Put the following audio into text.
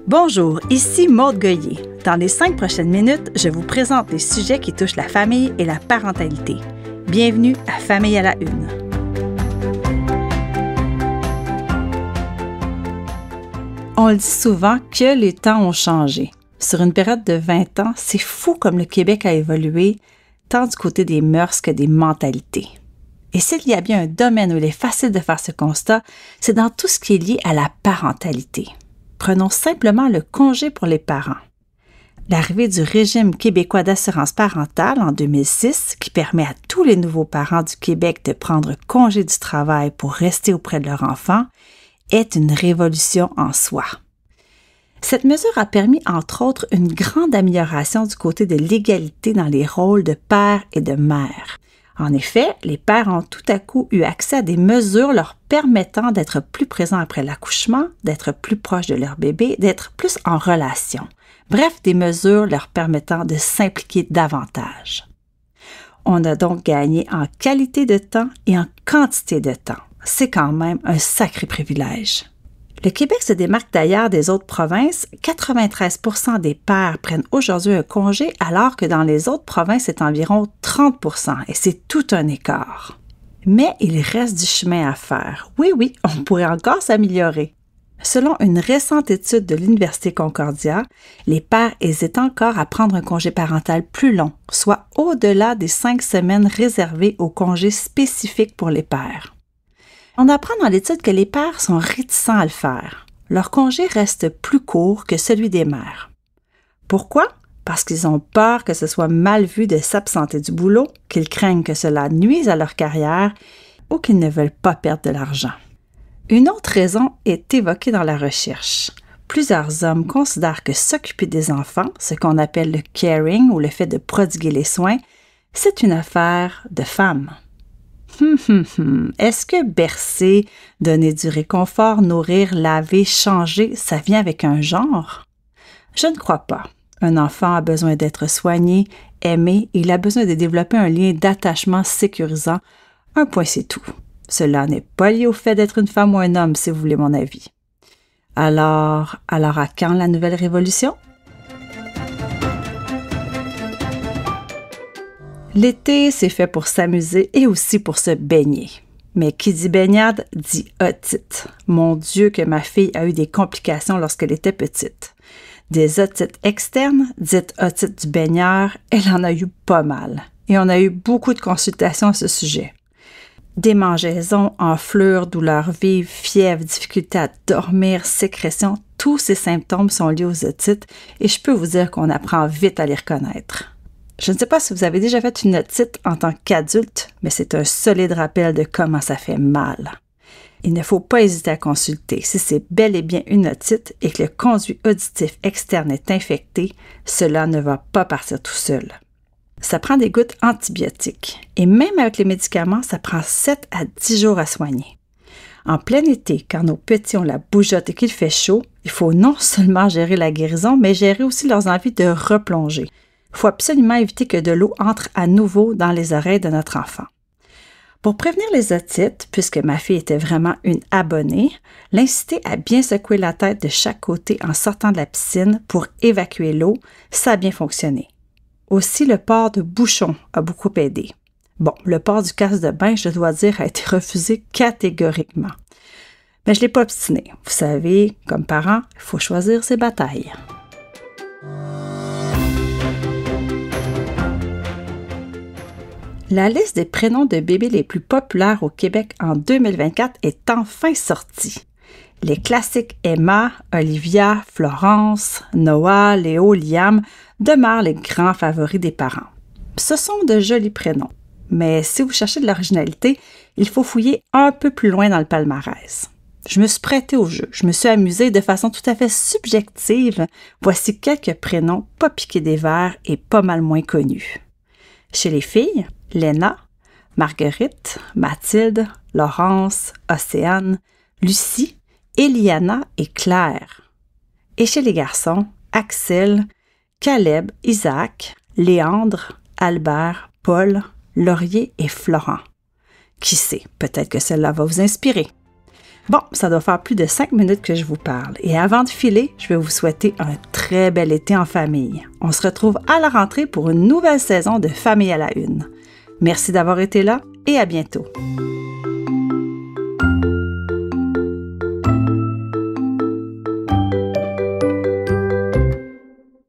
Bonjour, ici Maude Goyer. Dans les 5 prochaines minutes, je vous présente les sujets qui touchent la famille et la parentalité. Bienvenue à Famille à la Une. On le dit souvent que les temps ont changé. Sur une période de 20 ans, c'est fou comme le Québec a évolué, tant du côté des mœurs que des mentalités. Et s'il y a bien un domaine où il est facile de faire ce constat, c'est dans tout ce qui est lié à la parentalité. Prenons simplement le congé pour les parents. L'arrivée du régime québécois d'assurance parentale en 2006, qui permet à tous les nouveaux parents du Québec de prendre congé du travail pour rester auprès de leur enfant, est une révolution en soi. Cette mesure a permis, entre autres, une grande amélioration du côté de l'égalité dans les rôles de père et de mère. En effet, les pères ont tout à coup eu accès à des mesures leur permettant d'être plus présents après l'accouchement, d'être plus proches de leur bébé, d'être plus en relation. Bref, des mesures leur permettant de s'impliquer davantage. On a donc gagné en qualité de temps et en quantité de temps. C'est quand même un sacré privilège. Le Québec se démarque d'ailleurs des autres provinces. 93% des pères prennent aujourd'hui un congé, alors que dans les autres provinces, c'est environ 30%, et c'est tout un écart. Mais il reste du chemin à faire. Oui, on pourrait encore s'améliorer. Selon une récente étude de l'Université Concordia, les pères hésitent encore à prendre un congé parental plus long, soit au-delà des 5 semaines réservées aux congés spécifiques pour les pères. On apprend dans l'étude que les pères sont réticents à le faire. Leur congé reste plus court que celui des mères. Pourquoi? Parce qu'ils ont peur que ce soit mal vu de s'absenter du boulot, qu'ils craignent que cela nuise à leur carrière ou qu'ils ne veulent pas perdre de l'argent. Une autre raison est évoquée dans la recherche. Plusieurs hommes considèrent que s'occuper des enfants, ce qu'on appelle le caring ou le fait de prodiguer les soins, c'est une affaire de femmes. Est-ce que bercer, donner du réconfort, nourrir, laver, changer, ça vient avec un genre? Je ne crois pas. Un enfant a besoin d'être soigné, aimé, et il a besoin de développer un lien d'attachement sécurisant. Un point, c'est tout. Cela n'est pas lié au fait d'être une femme ou un homme, si vous voulez mon avis. Alors à quand la nouvelle révolution? L'été, c'est fait pour s'amuser et aussi pour se baigner. Mais qui dit baignade, dit otite. Mon Dieu que ma fille a eu des complications lorsqu'elle était petite. Des otites externes, dites otites du baigneur, elle en a eu pas mal. Et on a eu beaucoup de consultations à ce sujet. Démangeaisons, enflures, douleurs vives, fièvre, difficulté à dormir, sécrétion, tous ces symptômes sont liés aux otites et je peux vous dire qu'on apprend vite à les reconnaître. Je ne sais pas si vous avez déjà fait une otite en tant qu'adulte, mais c'est un solide rappel de comment ça fait mal. Il ne faut pas hésiter à consulter. Si c'est bel et bien une otite et que le conduit auditif externe est infecté, cela ne va pas partir tout seul. Ça prend des gouttes antibiotiques et même avec les médicaments, ça prend 7 à 10 jours à soigner. En plein été, quand nos petits ont la bougeotte et qu'il fait chaud, il faut non seulement gérer la guérison, mais gérer aussi leurs envies de replonger. Il faut absolument éviter que de l'eau entre à nouveau dans les oreilles de notre enfant. Pour prévenir les otites, puisque ma fille était vraiment une abonnée, l'inciter à bien secouer la tête de chaque côté en sortant de la piscine pour évacuer l'eau, ça a bien fonctionné. Aussi, le port de bouchons a beaucoup aidé. Bon, le port du casque de bain, je dois dire, a été refusé catégoriquement. Mais je ne l'ai pas obstiné. Vous savez, comme parent, il faut choisir ses batailles. La liste des prénoms de bébés les plus populaires au Québec en 2024 est enfin sortie. Les classiques Emma, Olivia, Florence, Noah, Léo, Liam demeurent les grands favoris des parents. Ce sont de jolis prénoms, mais si vous cherchez de l'originalité, il faut fouiller un peu plus loin dans le palmarès. Je me suis prêtée au jeu, je me suis amusée de façon tout à fait subjective. Voici quelques prénoms pas piqués des verres et pas mal moins connus. Chez les filles, Léna, Marguerite, Mathilde, Laurence, Océane, Lucie, Eliana et Claire. Et chez les garçons, Axel, Caleb, Isaac, Léandre, Albert, Paul, Laurier et Florent. Qui sait, peut-être que cela va vous inspirer. Bon, ça doit faire plus de 5 minutes que je vous parle. Et avant de filer, je vais vous souhaiter un très bel été en famille. On se retrouve à la rentrée pour une nouvelle saison de Famille à la Une. Merci d'avoir été là et à bientôt.